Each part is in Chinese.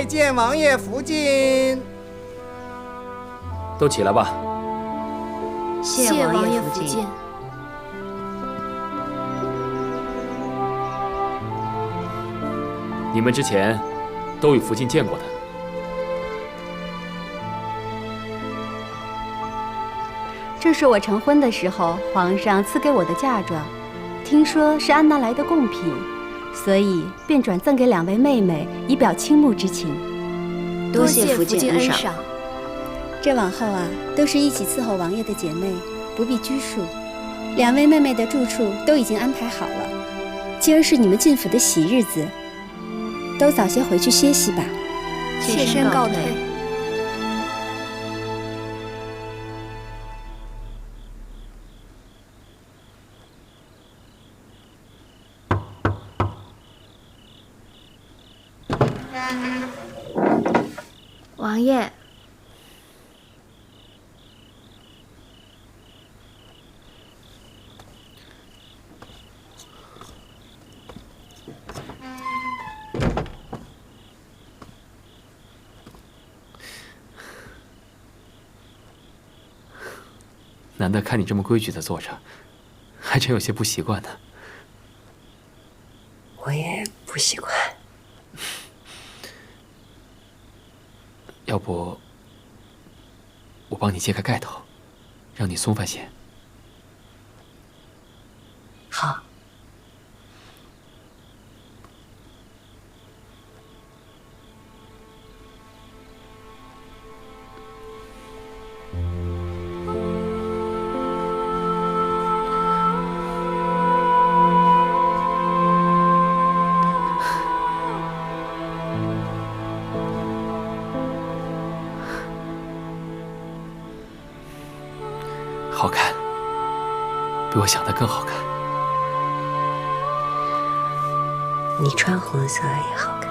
见王爷福晋。都起来吧。谢王爷福晋。你们之前都与福晋见过的。这是我成婚的时候皇上赐给我的嫁妆，听说是安南来的贡品，所以便转赠给2位妹妹，以表倾慕之情。多谢福晋恩赏。这往后啊，都是一起伺候王爷的姐妹，不必拘束。2位妹妹的住处都已经安排好了。今儿是你们进府的喜日子，都早些回去歇息吧。妾身告退。王爷，难得看你这么规矩的坐着，还真有些不习惯呢。我也不习惯。要不，我帮你揭开盖头，让你松翻些。好。好看，比我想的更好看。你穿红色也好看。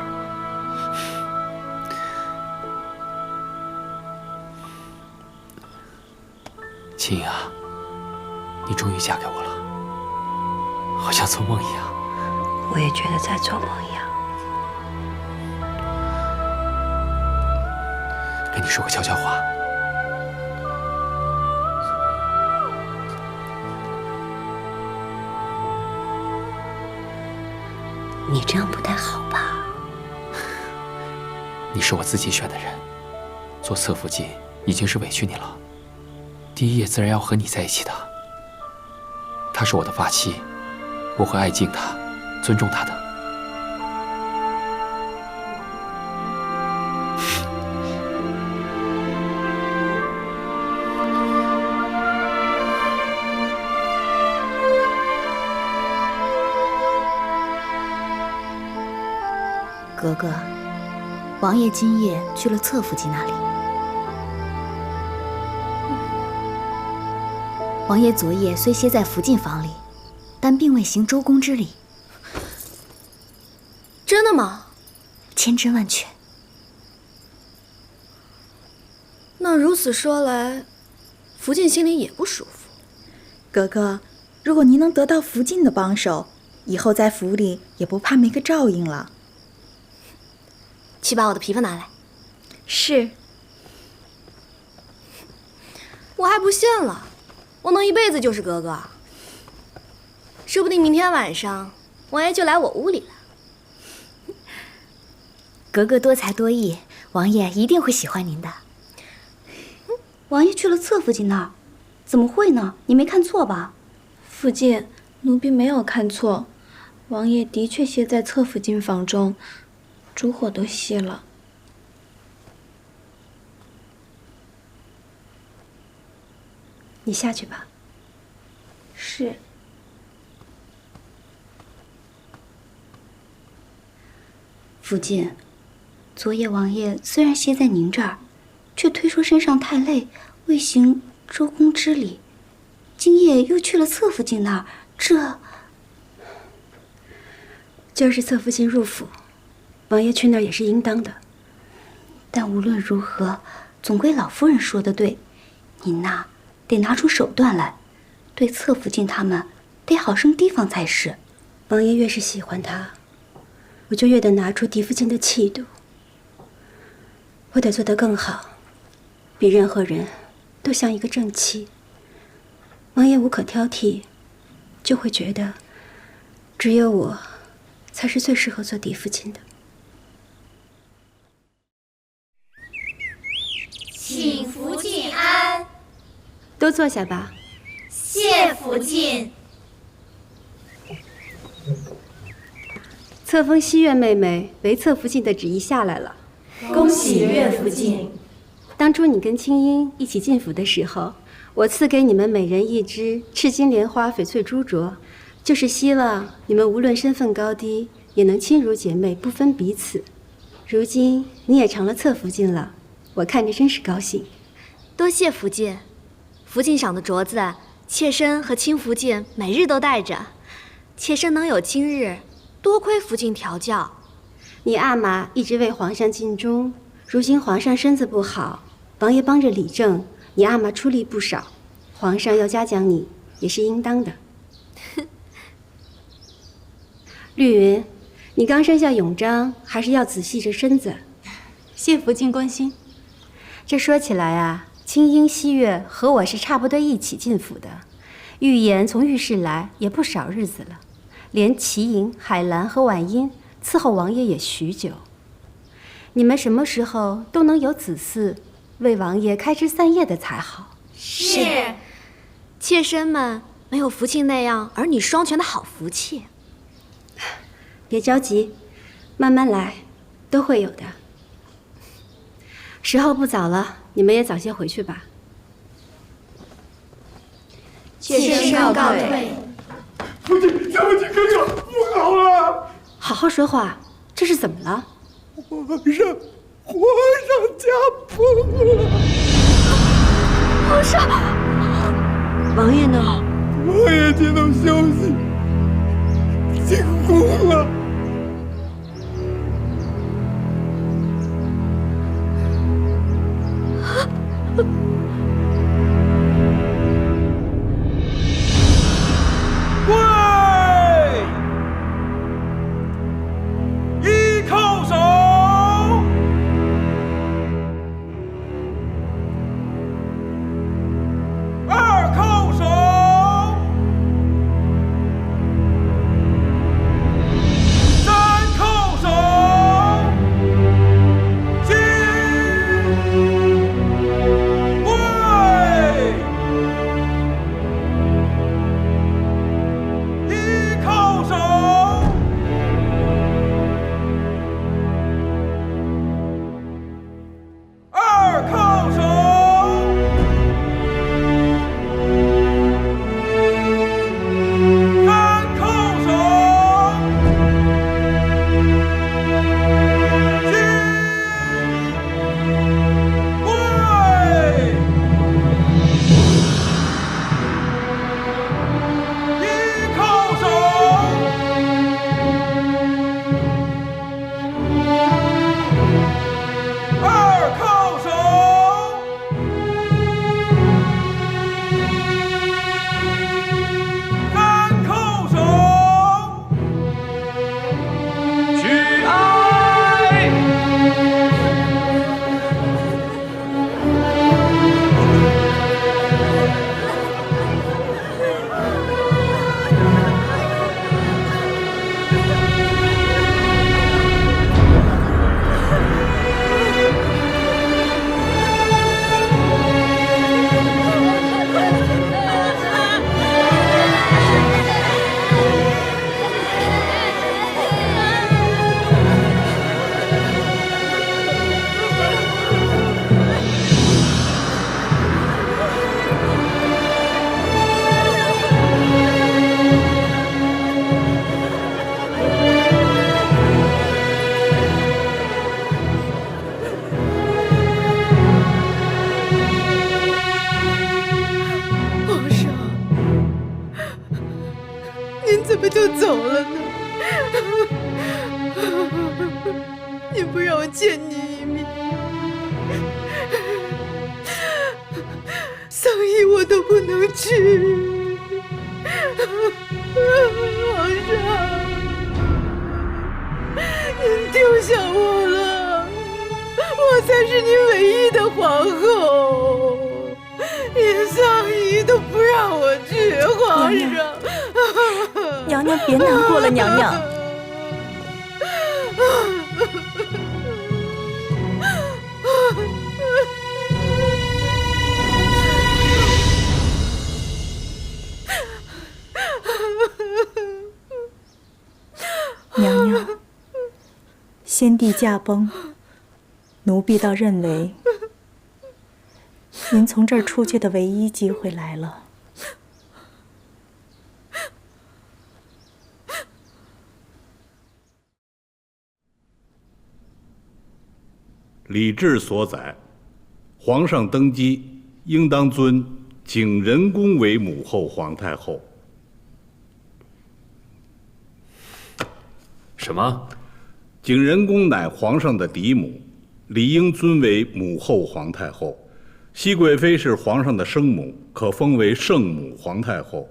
青啊，你终于嫁给我了，好像做梦一样。我也觉得在做梦一样。跟你说个悄悄话。你这样不太好吧？你是我自己选的人，做侧福晋已经是委屈你了。第一夜自然要和你在一起的。她是我的发妻，我会爱敬她，尊重她的。格格，王爷今夜去了侧福晋那里。王爷昨夜虽歇在福晋房里，但并未行周公之礼。真的吗？千真万确。那如此说来，福晋心里也不舒服。格格，如果您能得到福晋的帮手，以后在府里也不怕没个照应了。去把我的琵琶拿来。是。我还不信了，我能一辈子就是格格。说不定明天晚上王爷就来我屋里了。格格多才多艺，王爷一定会喜欢您的。王爷去了侧福晋那儿，怎么会呢？你没看错吧？福晋，奴婢没有看错，王爷的确歇在侧福晋房中。烛火都熄了。你下去吧。是。福晋，昨夜王爷虽然歇在您这儿，却推说身上太累，未行周公之礼。今夜又去了侧福晋那儿，今儿是侧福晋入府。王爷去那儿也是应当的，但无论如何，总归老夫人说的对，您呐得拿出手段来，对侧福晋他们得好生提防才是。王爷越是喜欢他，我就越得拿出嫡福晋的气度。我得做得更好，比任何人都像一个正妻。王爷无可挑剔，就会觉得只有我才是最适合做嫡福晋的。请福晋安。都坐下吧。谢福晋。册封西月妹妹为侧福晋的旨意下来了，恭喜岳福晋。当初你跟青樱一起进府的时候，我赐给你们每人一只赤金莲花翡翠珠镯，就是希望你们无论身份高低，也能亲如姐妹，不分彼此。如今你也成了侧福晋了，我看着真是高兴。多谢福晋，福晋赏的镯子，妾身和亲福晋每日都戴着。妾身能有今日，多亏福晋调教。你阿玛一直为皇上尽忠，如今皇上身子不好，王爷帮着理政，你阿玛出力不少，皇上要嘉奖你也是应当的。绿云，你刚生下永璋，还是要仔细着身子。谢福晋关心。这说起来啊，青樱、西月和我是差不多一起进府的，玉颜从御史来也不少日子了，连齐莹、海兰和婉音伺候王爷也许久。你们什么时候都能有子嗣，为王爷开枝散叶的才好。是，妾身们没有福晋那样儿女双全的好福气。别着急，慢慢来，都会有的。时候不早了，你们也早些回去吧。妾身告退。福晋哥哥，不好了！好好说话，这是怎么了？皇上驾崩了！皇上，王爷呢？王爷接到消息，进宫了。怎么就走了呢？你不让我见你一面，丧仪我都不能去。皇上，您丢下我了，我才是你唯一的皇后，连丧仪都不让我去，皇上。娘娘别难过了，娘娘。娘娘，先帝驾崩，奴婢倒认为您从这儿出去的唯一机会来了。礼制所载，皇上登基应当尊景仁宫为母后皇太后。什么？景仁宫乃皇上的嫡母，理应尊为母后皇太后。熹贵妃是皇上的生母，可封为圣母皇太后。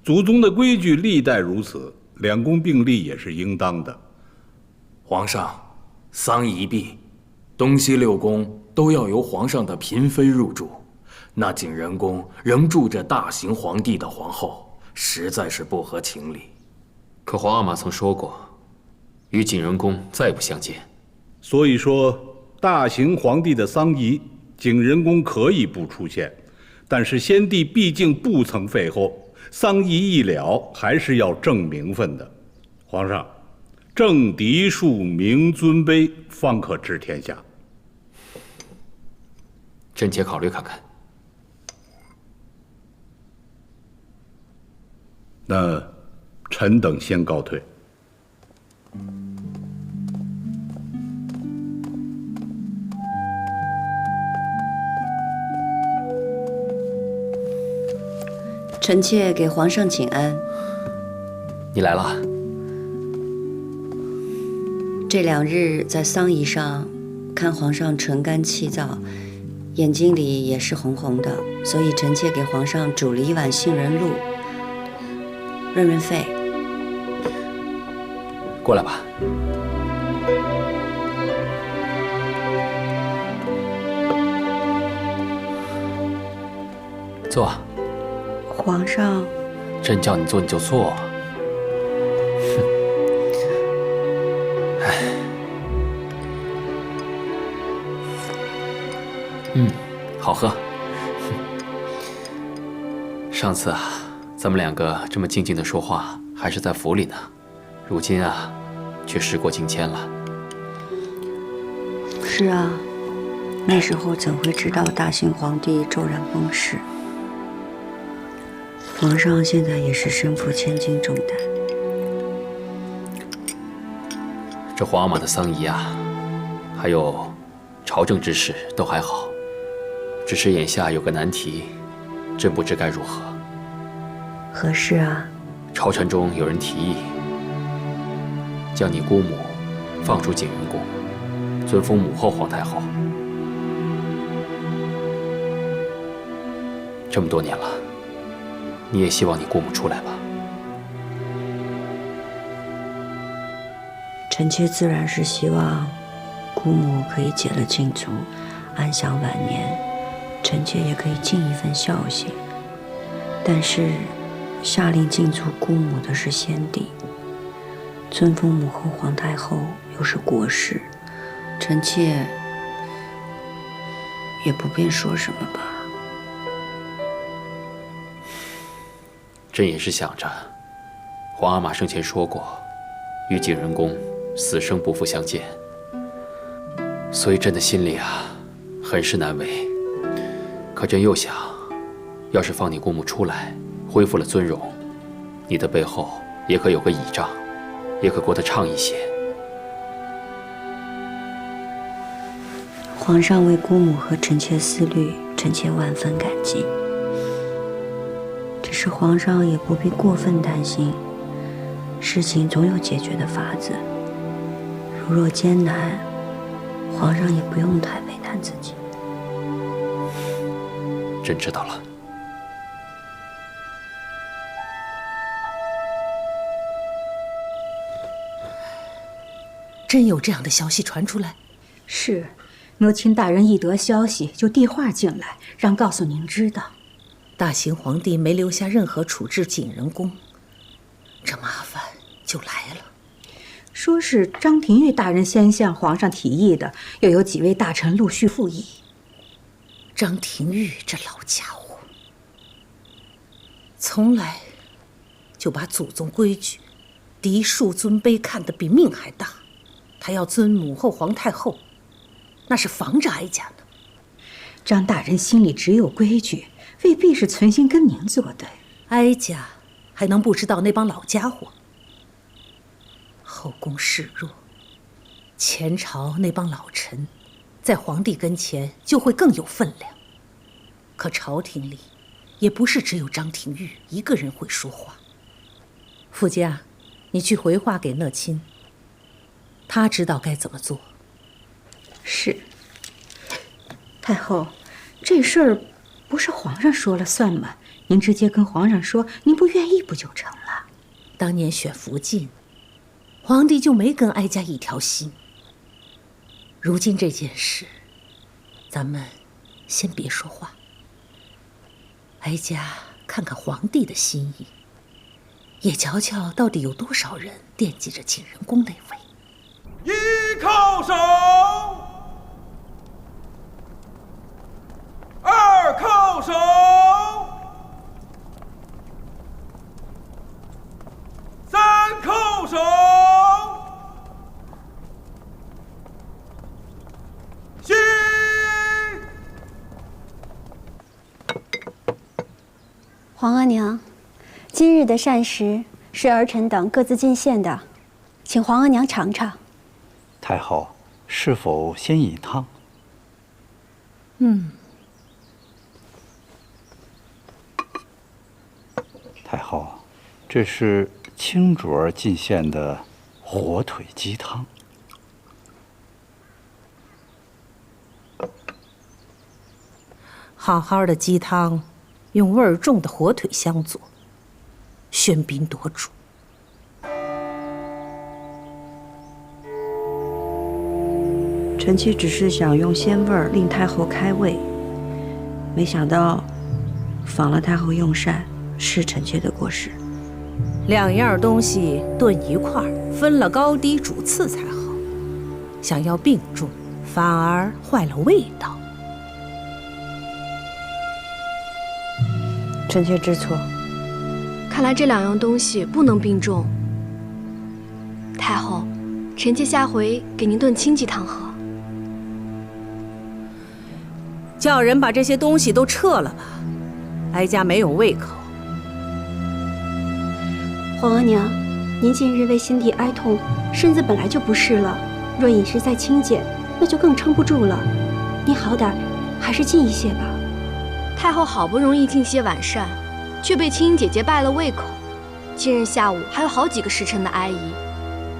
祖宗的规矩历代如此，两宫并立也是应当的。皇上，丧仪毕，东西六宫都要由皇上的嫔妃入住，那景仁宫仍住着大行皇帝的皇后，实在是不合情理。可皇阿玛曾说过，与景仁宫再不相见。所以说，大行皇帝的丧仪，景仁宫可以不出现，但是先帝毕竟不曾废后，丧仪一了，还是要正名分的。皇上，正嫡庶，明尊卑，方可治天下。臣妾考虑看看。那臣等先告退。臣妾给皇上请安。你来了。这2日在丧仪上，看皇上唇干气燥，眼睛里也是红红的，所以臣妾给皇上煮了1碗杏仁露，润润肺。过来吧。坐。皇上，朕叫你坐你就坐。哼，哎，好喝。上次啊，咱们2个这么静静的说话，还是在府里呢。如今啊，却时过境迁了。是啊，那时候怎会知道大行皇帝骤然崩逝？皇上现在也是身负千斤重担。这皇阿玛的丧仪啊，还有朝政之事都还好，只是眼下有个难题，朕不知该如何。何事啊？朝臣中有人提议，将你姑母放出景仁宫，尊封母后皇太后。这么多年了，你也希望你姑母出来吧？臣妾自然是希望姑母可以解了禁足，安享晚年，臣妾也可以尽一份孝心。但是下令禁足姑母的是先帝，尊封母后皇太后又是国事，臣妾也不便说什么吧。朕也是想着，皇阿玛生前说过，与景仁宫死生不复相见，所以朕的心里啊，很是难为。可朕又想，要是放你姑母出来，恢复了尊荣，你的背后也可有个倚仗，也可过得畅一些。皇上为姑母和臣妾思虑，臣妾万分感激。只是皇上也不必过分担心，事情总有解决的法子。如若艰难，皇上也不用太为难自己。朕知道了。真有这样的消息传出来？是，诺钦大人一得消息就递话进来，让告诉您知道。大行皇帝没留下任何处置景仁宫，这麻烦就来了。说是张廷玉大人先向皇上提议的，又有几位大臣陆续附议。张廷玉这老家伙，从来就把祖宗规矩、嫡庶尊卑看得比命还大。他要尊母后皇太后，那是防着哀家呢。张大人心里只有规矩，未必是存心跟您作对。哀家还能不知道那帮老家伙？后宫势弱，前朝那帮老臣在皇帝跟前就会更有分量。可朝廷里也不是只有张廷玉一个人会说话。傅家，你去回话给讷亲，他知道该怎么做。是。太后，这事儿不是皇上说了算吗？您直接跟皇上说，您不愿意不就成了？当年选福晋，皇帝就没跟哀家一条心。如今这件事，咱们先别说话。哀家看看皇帝的心意，也瞧瞧到底有多少人惦记着景仁宫那位。一叩首，二叩首，三叩首，起！皇额娘，今日的膳食是儿臣等各自进献的，请皇额娘尝尝。太后，是否先饮汤？太后，这是清主儿进献的火腿鸡汤。好好的鸡汤，用味儿重的火腿相佐，喧宾夺主。臣妾只是想用鲜味儿令太后开胃，没想到妨了太后用膳，是臣妾的过失。两样东西炖一块儿，分了高低主次才好。想要并重，反而坏了味道。臣妾知错。看来这两样东西不能并重。太后，臣妾下回给您炖清鸡汤喝。叫人把这些东西都撤了吧，哀家没有胃口。皇额娘，您近日为心底哀痛，身子本来就不适了，若饮食再清简，那就更撑不住了。您好歹还是进一些吧。太后好不容易进些晚膳，却被青音姐姐败了胃口。今日下午还有好几个时辰的哀仪，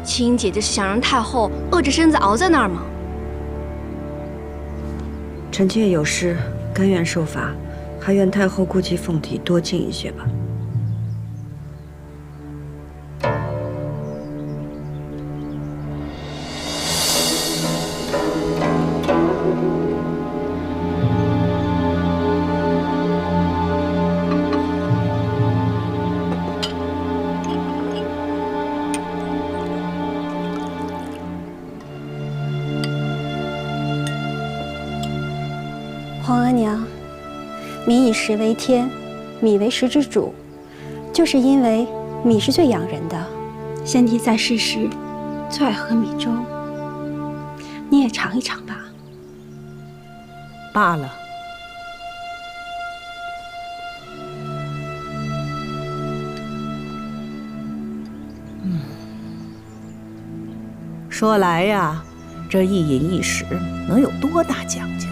青音姐姐是想让太后饿着身子熬在那儿吗？臣妾有失，甘愿受罚，还愿太后顾及凤体，多进一些吧。皇额娘，民以食为天，米为食之主，就是因为米是最养人的。先帝在世时最爱喝米粥，你也尝一尝吧。罢了。说来呀，这一饮一食能有多大讲究？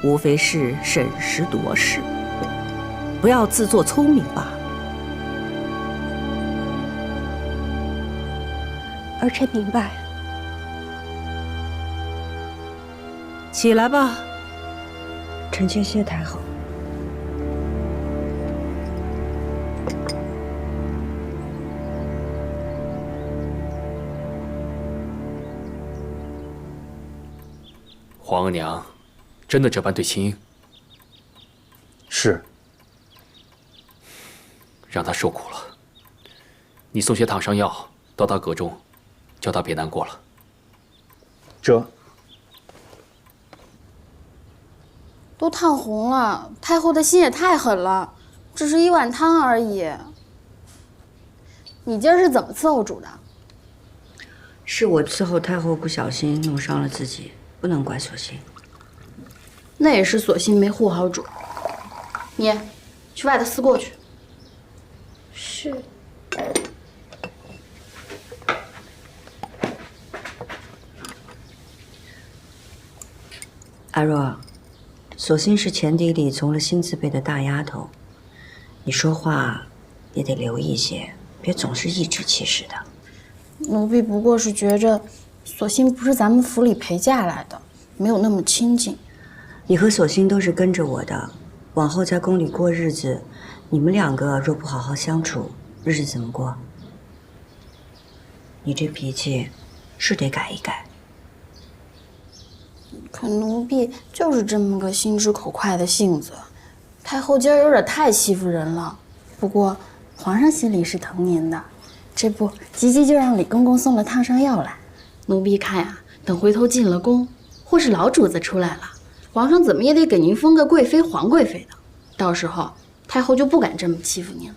无非是审时度势，不要自作聪明罢了。儿臣明白。起来吧。臣妾谢太后。皇额娘真的这般对青英？是。让她受苦了。你送些烫伤药到她阁中，叫她别难过了。这都烫红了，太后的心也太狠了，只是1碗汤而已。你今儿是怎么伺候主的？是我伺候太后不小心弄伤了自己，不能怪索性。那也是索性没护好主。你去外头思过去。是。阿若，索性是前邸里从了新字辈的大丫头，你说话也得留意些，别总是颐指气使的。奴婢不过是觉着，索性不是咱们府里陪嫁来的，没有那么亲近。你和索性都是跟着我的，往后在宫里过日子，你们2个若不好好相处，日子怎么过？你这脾气是得改一改。可奴婢就是这么个心直口快的性子，太后今儿有点太欺负人了。不过皇上心里是疼您的，这不急急就让李公公送了烫伤药来。奴婢看呀，等回头进了宫，或是老主子出来了，皇上怎么也得给您封个贵妃、皇贵妃的，到时候太后就不敢这么欺负您了。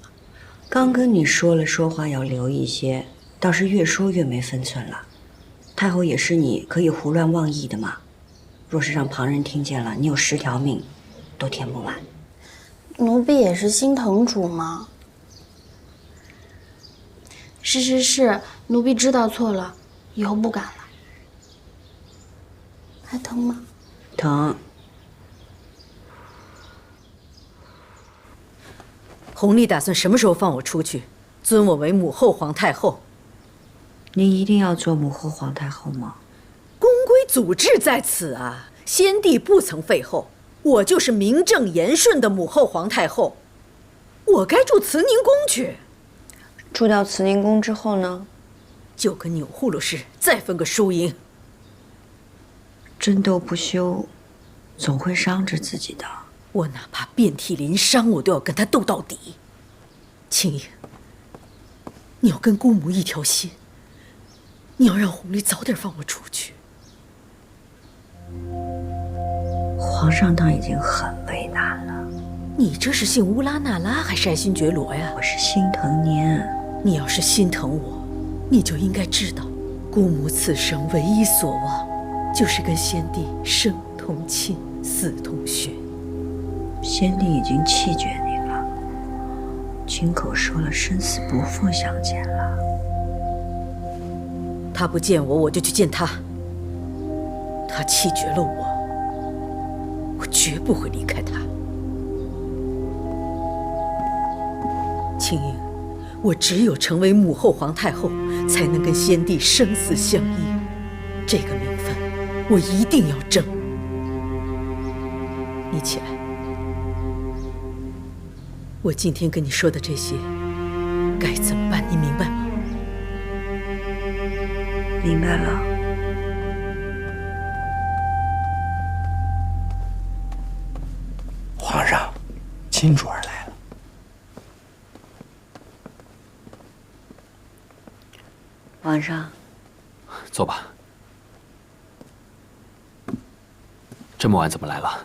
刚跟你说了，说话要留一些，倒是越说越没分寸了。太后也是你可以胡乱妄议的嘛。若是让旁人听见了，你有10条命都填不满。奴婢也是心疼主嘛。是，奴婢知道错了，以后不敢了。还疼吗？疼。弘历打算什么时候放我出去，尊我为母后皇太后？您一定要做母后皇太后吗？宫规祖制在此啊，先帝不曾废后，我就是名正言顺的母后皇太后，我该住慈宁宫去。住到慈宁宫之后呢，就跟钮祜禄氏再分个输赢。争斗不休，总会伤着自己的。我哪怕遍体鳞伤，我都要跟他斗到底。青英，你要跟姑母一条心，你要让弘历早点放我出去。皇上倒已经很为难了。你这是姓乌拉那拉还是爱新觉罗呀？我是心疼您。你要是心疼我，你就应该知道，姑母此生唯一所望，就是跟先帝生同亲，死同血。先帝已经弃绝您了，亲口说了生死不复相见了。他不见我，我就去见他。他弃绝了我，我绝不会离开他。青英，我只有成为母后皇太后，才能跟先帝生死相依。这个名分，我一定要争。你起来，我今天跟你说的这些，该怎么办？你明白吗？明白了。皇上，金主儿来了。皇上，坐吧。这么晚怎么来了？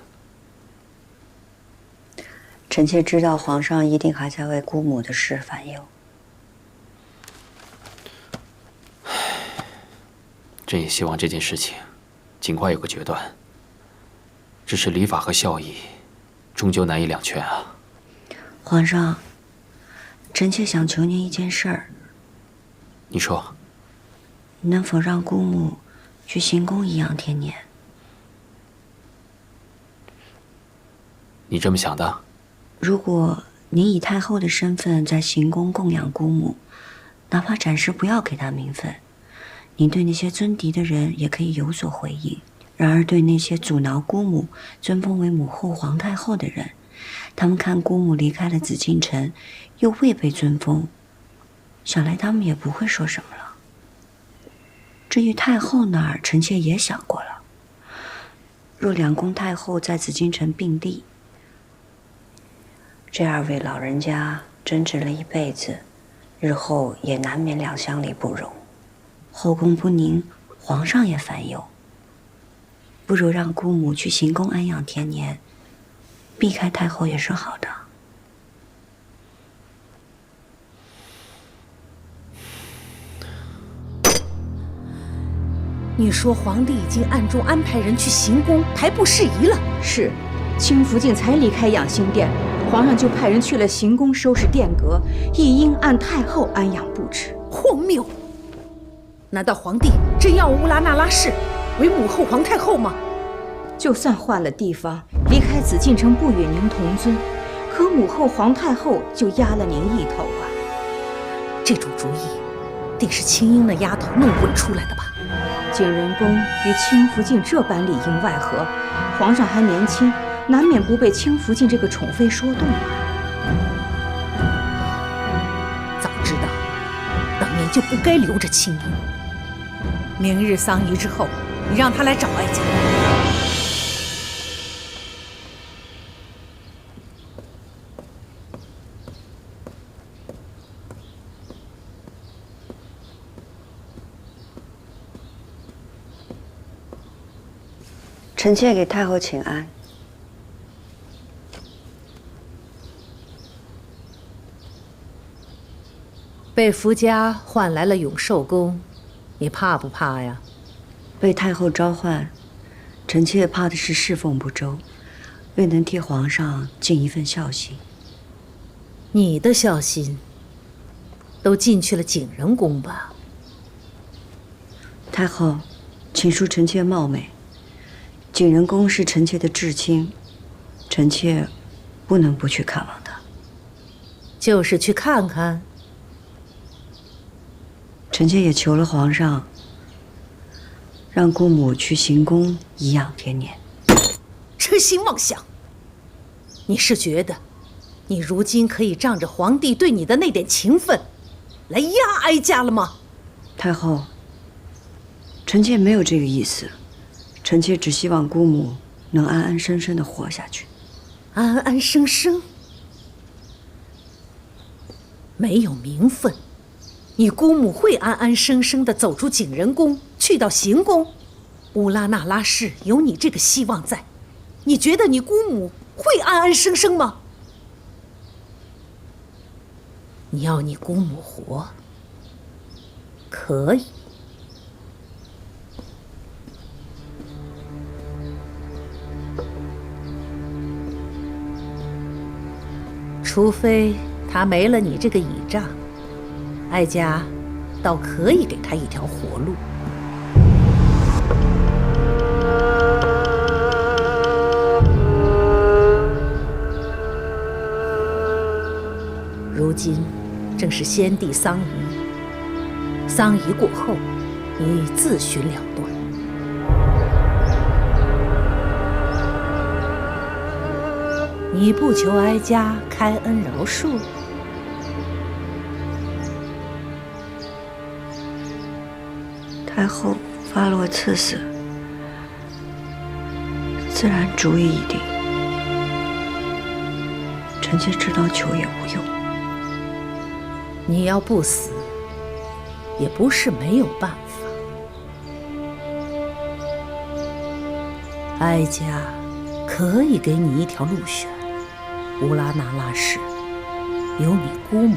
臣妾知道皇上一定还在为姑母的事烦忧。朕也希望这件事情尽快有个决断。只是礼法和孝义，终究难以两全啊。皇上，臣妾想求您一件事儿。你说。能否让姑母去行宫颐养天年？你这么想的？如果您以太后的身份在行宫供养姑母，哪怕暂时不要给她名分，您对那些尊嫡的人也可以有所回应。然而对那些阻挠姑母尊封为母后皇太后的人，他们看姑母离开了紫禁城，又未被尊封，想来他们也不会说什么了。至于太后那儿，臣妾也想过了，若两宫太后在紫禁城并立，这2位老人家争执了一辈子，日后也难免两相里不容，后宫不宁，皇上也烦忧。不如让姑母去行宫安养天年，避开太后也是好的。你说皇帝已经暗中安排人去行宫排布事宜了？是，清福晋才离开养心殿，皇上就派人去了行宫收拾殿阁，亦应按太后安养布置。荒谬！难道皇帝真要乌拉那拉氏为母后皇太后吗？就算换了地方，离开紫禁城不与您同尊，可母后皇太后就压了您一头啊！这种主意，定是青樱那丫头弄混出来的吧？景仁宫与清福晋这般里应外合，皇上还年轻，难免不被清福晋这个宠妃说动啊。早知道，当年就不该留着青樱。明日丧仪之后，你让她来找哀家。臣妾给太后请安。被福家换来了永寿宫，你怕不怕呀？被太后召唤，臣妾怕的是侍奉不周，未能替皇上尽一份孝心。你的孝心都进去了景仁宫吧？太后，请恕臣妾冒昧。景仁宫是臣妾的至亲，臣妾不能不去看望他。就是去看看。臣妾也求了皇上，让姑母去行宫颐养天年。痴心妄想！你是觉得，你如今可以仗着皇帝对你的那点情分，来压哀家了吗？太后，臣妾没有这个意思。臣妾只希望姑母能安安生生地活下去。安安生生？没有名分，你姑母会安安生生地走出景仁宫，去到行宫？乌拉那拉氏有你这个希望在，你觉得你姑母会安安生生吗？你要你姑母活，可以。除非他没了你这个倚仗，哀家倒可以给他一条活路。如今正是先帝丧仪，丧仪过后，你自寻了断。你不求哀家开恩饶恕？太后发落赐死，自然主意已定。臣妾知道求也无用。你要不死，也不是没有办法。哀家可以给你一条路选。乌拉那拉氏，有你姑母，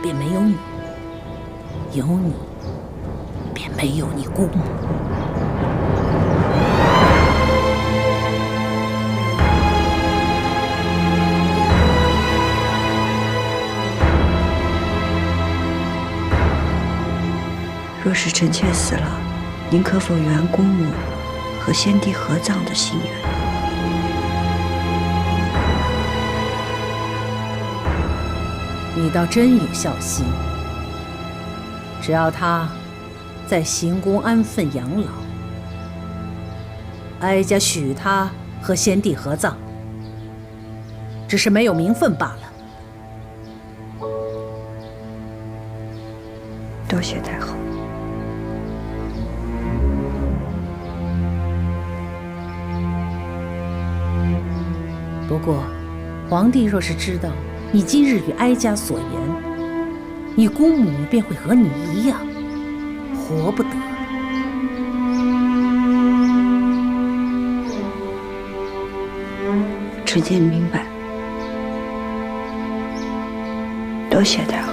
便没有你；有你，便没有你姑母。若是臣妾死了，您可否圆姑母和先帝合葬的心愿？你倒真有孝心。只要他在行宫安分养老，哀家许他和先帝合葬，只是没有名分罢了。多谢太后。不过，皇帝若是知道你今日与哀家所言，你姑母便会和你一样，活不得。臣妾明白，多谢太后。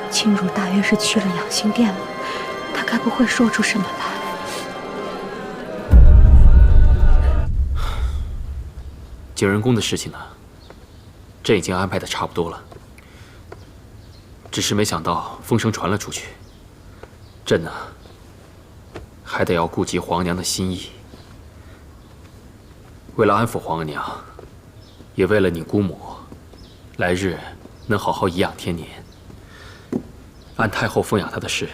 庆如大约是去了养心殿了，他该不会说出什么来？景仁宫的事情呢，朕已经安排的差不多了，只是没想到风声传了出去，朕呢还得要顾及皇娘的心意。为了安抚皇娘，也为了你姑母来日能好好颐养天年，按太后奉养她的事，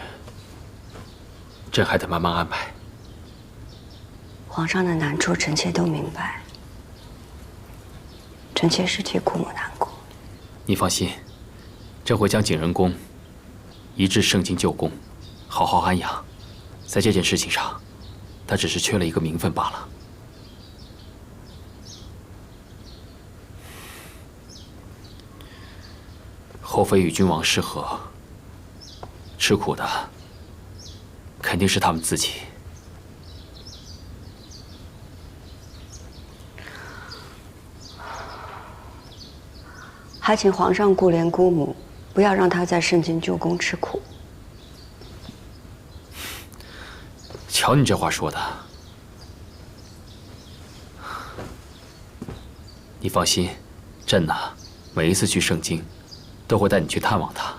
朕还得慢慢安排。皇上的难处，臣妾都明白。臣妾是替姑母难过。你放心，朕会将景仁宫移至圣经旧宫，好好安养。在这件事情上，他只是缺了一个名分罢了。后妃与君王失和，吃苦的肯定是他们自己。还请皇上顾怜姑母，不要让她在圣经旧宫吃苦。瞧你这话说的，你放心，朕呢，每一次去圣经，都会带你去探望她，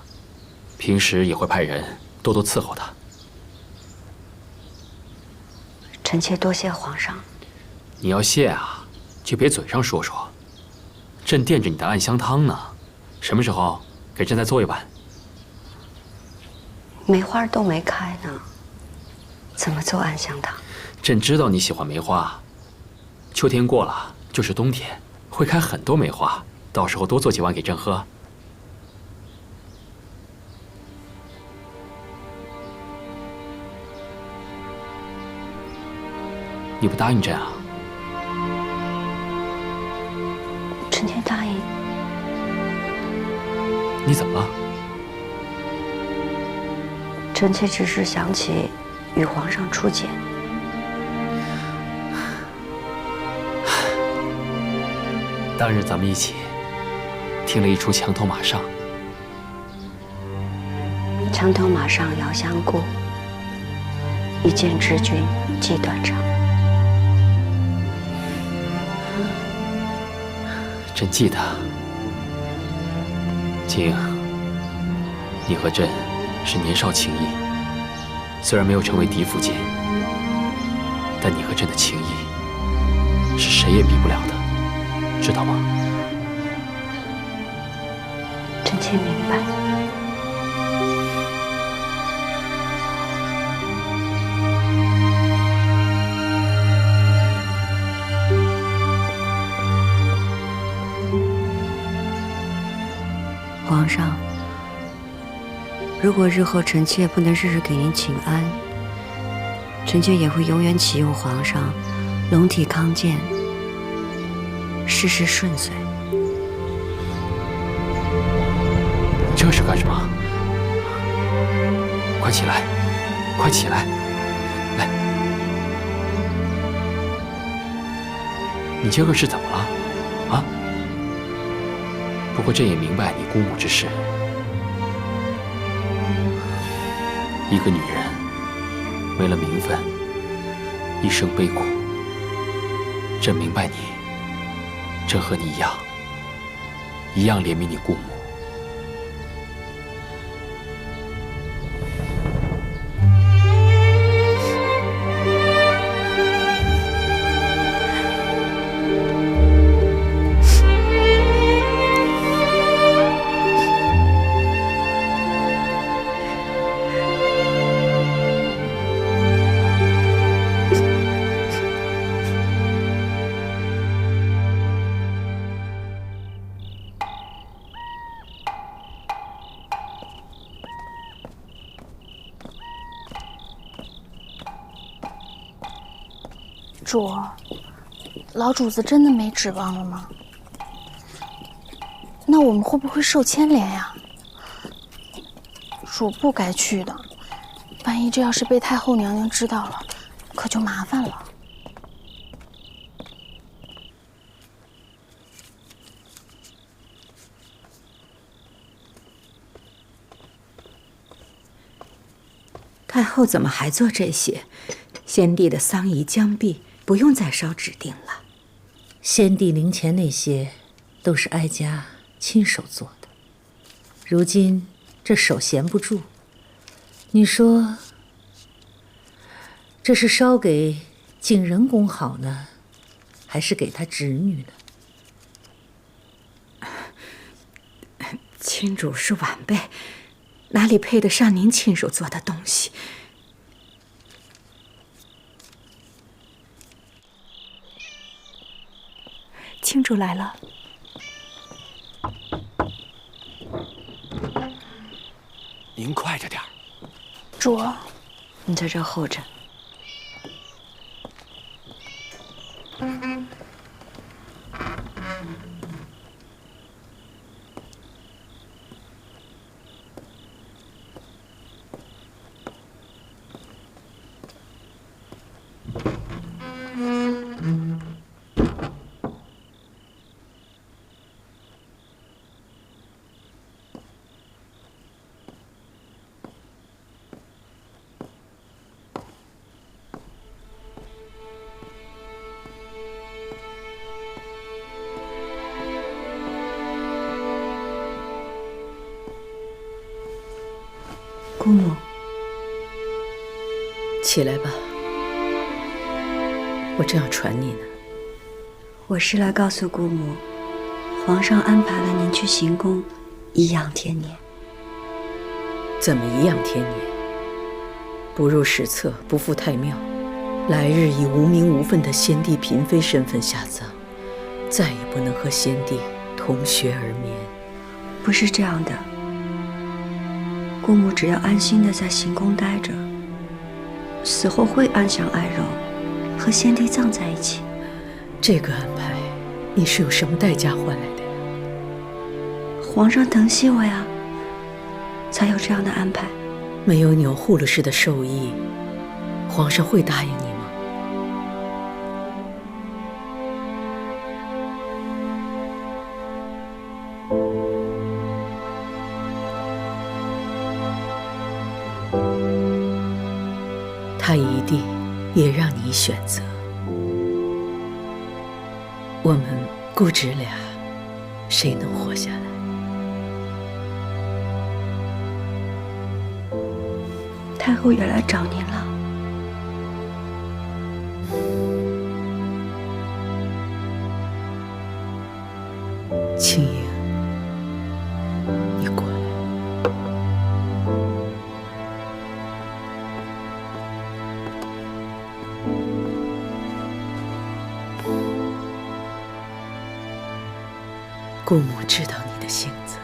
平时也会派人多多伺候她。臣妾多谢皇上。你要谢啊，就别嘴上说说。朕惦着你的暗香汤呢，什么时候给朕再做一碗？梅花都没开呢，怎么做暗香汤？朕知道你喜欢梅花，秋天过了就是冬天，会开很多梅花，到时候多做几碗给朕喝。你不答应朕啊？臣妾答应。你怎么了？臣妾只是想起与皇上初见。当日咱们一起听了一出墙头马上。墙头马上遥相顾，一见知君即断肠。朕记得，景，你和朕是年少情谊，虽然没有成为嫡福晋，但你和朕的情谊是谁也比不了的，知道吗？臣妾明白。皇上，如果日后臣妾不能日日给您请安，臣妾也会永远祈佑皇上龙体康健，事事顺遂。这是干什么？快起来，快起来！来，你今个是怎么了？啊？不过朕也明白你姑母之事，一个女人为了名分，一生悲苦。朕明白你，朕和你一样怜悯你姑母。主，老主子真的没指望了吗？那我们会不会受牵连呀？主不该去的，万一这要是被太后娘娘知道了，可就麻烦了。太后怎么还做这些？先帝的丧仪将毕，不用再烧纸锭了。先帝灵前那些，都是哀家亲手做的。如今这手闲不住，你说这是烧给景仁公好呢，还是给他侄女呢？亲主是晚辈，哪里配得上您亲手做的东西？亲主来了。您快着点儿。主，你在这候着。姑母，起来吧，我正要传你呢。我是来告诉姑母，皇上安排了您去行宫颐养天年。怎么颐养天年？不入史册，不赴太庙，来日以无名无分的先帝嫔妃身份下葬，再也不能和先帝同穴而眠。不是这样的。姑母只要安心的在行宫待着，死后会安享爱肉，和先帝葬在一起。这个安排，你是有什么代价换来的呀？皇上疼惜我呀，才有这样的安排。没有钮祜禄氏的授意，皇上会答应你吗？他一定也让你选择。我们姑侄俩，谁能活下来？太后也来找您了。青莹，你过来。姑母知道你的性子，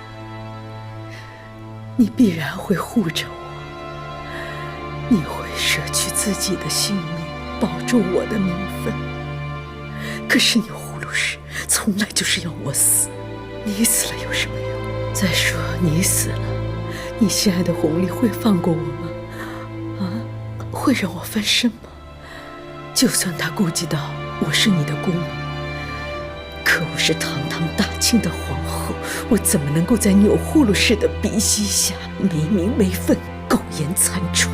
你必然会护着我，你会舍去自己的性命，保住我的名分。可是钮祜禄氏从来就是要我死，你死了有什么用？再说你死了，你心爱的弘历会放过我吗？啊，会让我翻身吗？就算他顾及到我是你的姑母，可我是堂堂大清的皇后，我怎么能够在钮祜禄氏的鼻息下没名没分？苟延残喘。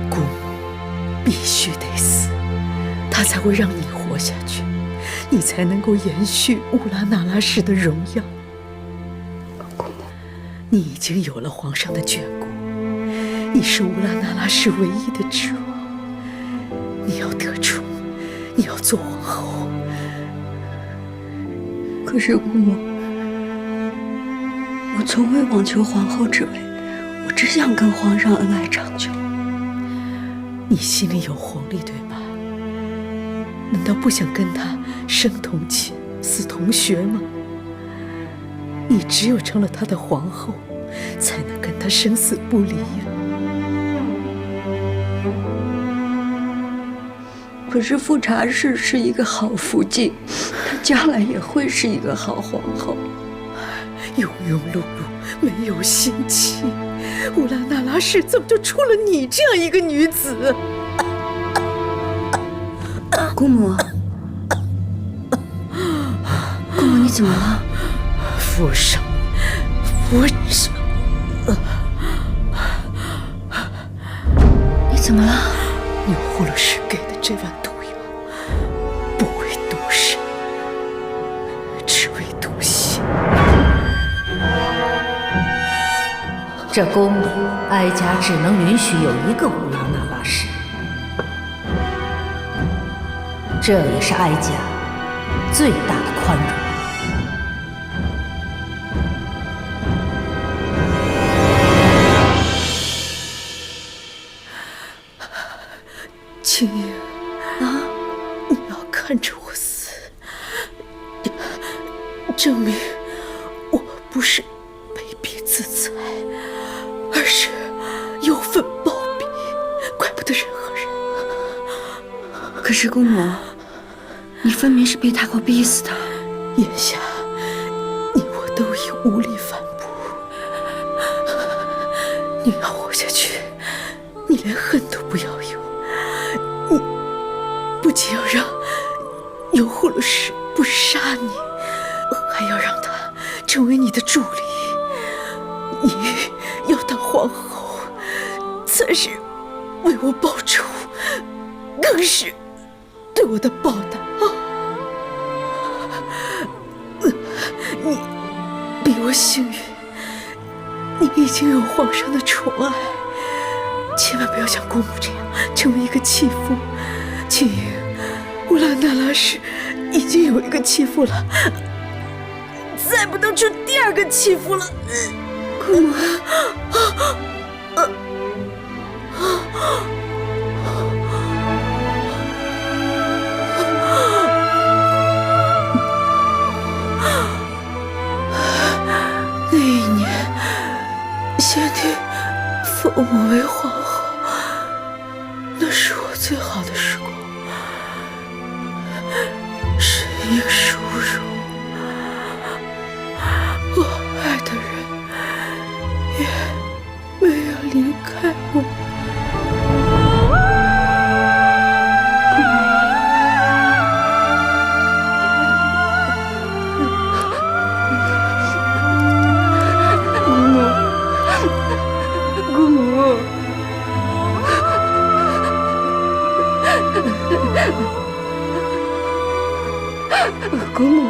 姑母必须得死，他才会让你活下去，你才能够延续乌拉那拉氏的荣耀。姑母，你已经有了皇上的眷顾，你是乌拉那拉氏唯一的指望。你要得宠，你要做皇后。可是姑母，我从未妄求皇后之位，我只想跟皇上恩爱长久。你心里有皇帝对吧？难道不想跟他生同寝，死同穴吗？你只有成了他的皇后，才能跟他生死不离呀。可是富察氏是一个好福晋，她将来也会是一个好皇后。庸庸碌碌，没有心气，乌拉那拉氏怎么就出了你这样一个女子？姑母，姑母，你怎么了？扶上，扶上！你怎么了？你呼噜氏给的这碗毒药，不为毒身，只为毒心。这宫里，哀家只能允许有一个乌拉那拉氏，这也是哀家最大的宽容。青英啊，你要看着我死，证明我不是卑鄙自裁，而是有份报比，怪不得任何人。可是姑母，你分明是被太后逼死的。眼下你我都已无力反驳，你要活下去，你连恨都不要有。你不仅要让有呼噜氏不杀你，还要让他成为你的助理。你要当皇后，才是为我报仇，更是对我的报答。你比我幸运，你已经有皇上的宠爱，千万不要像姑母这样成为一个弃妇。青英，乌拉那拉氏已经有一个弃妇了，再不能出第二个弃妇了。姑母，那一年，先帝封我为皇后，那是我最好的时光。身应殊荣，我爱的人也没有离开我。姑母，姑母，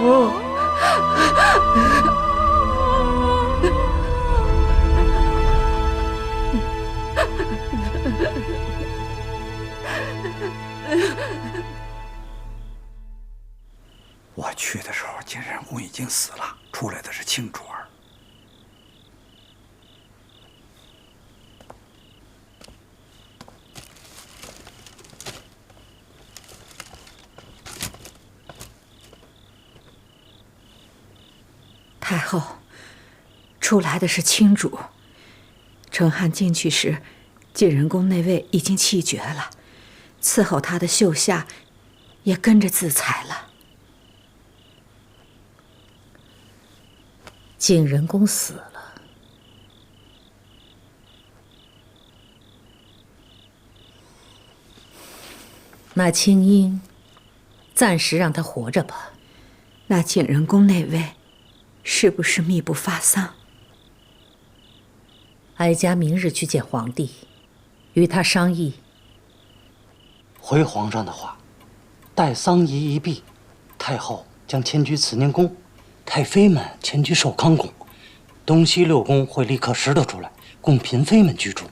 我去的时候，景仁公已经死了，出来的是青竹儿。太后，出来的是青主。成汉进去时，景仁宫那位已经气绝了，伺候他的秀夏也跟着自裁了。景仁公死了，那青英，暂时让他活着吧。那景仁宫那位，是不是秘不发丧？哀家明日去见皇帝，与他商议。回皇上的话，待丧仪一毕，太后将迁居慈宁宫，太妃们迁居寿康宫，东西6宫会立刻拾掇出来，供嫔妃们居住。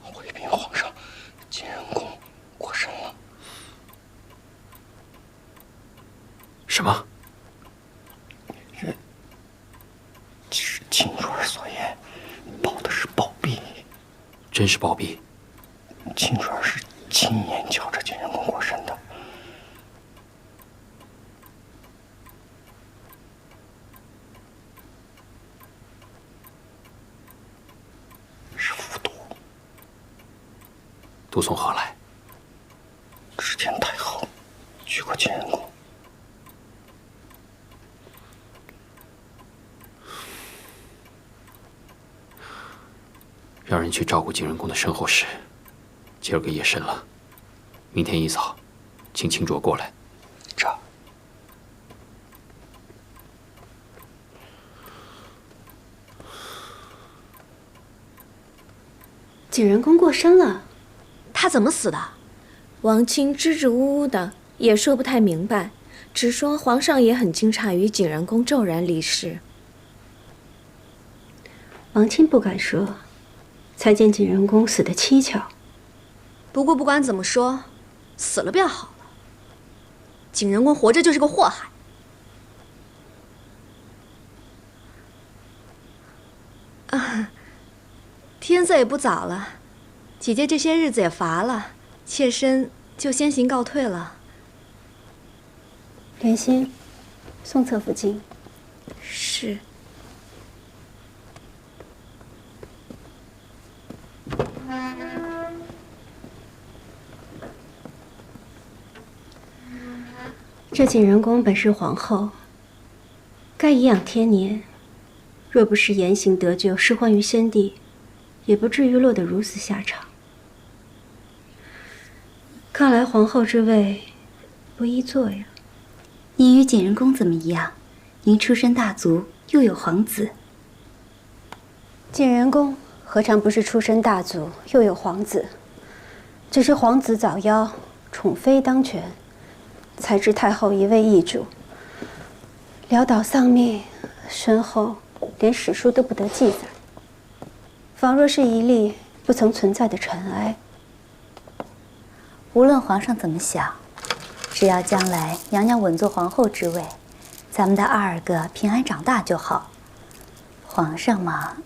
回禀皇上，晋仁公过身了。什么？这是秦主儿所言，保的是暴毙。真是暴毙？秦主儿是亲眼瞧着晋仁公过身的。是服毒。毒从何来？之前太后去过晋仁公。让人去照顾晋仁公的身后事。今儿个夜深了，明天一早，请清卓过来。这。景仁公过身了，他怎么死的？王清支支吾吾的，也说不太明白，只说皇上也很惊诧于景仁公骤然离世。王清不敢说，才见景仁公死得蹊跷。不过不管怎么说，死了便好了。景仁公活着就是个祸害。啊，天色也不早了，姐姐这些日子也乏了，妾身就先行告退了。莲心，送侧福晋。是。这景仁公本是皇后，该颐养天年。若不是言行得救，失欢于先帝，也不至于落得如此下场。看来皇后之位不易做呀。您与景仁公怎么一样？您出身大族，又有皇子。景仁公何尝不是出身大族，又有皇子？只是皇子早夭，宠妃当权，才知太后一味易主，潦倒丧命，身后连史书都不得记载，仿若是一粒不曾存在的尘埃。无论皇上怎么想，只要将来娘娘稳坐皇后之位，咱们的2个平安长大就好。皇上嘛，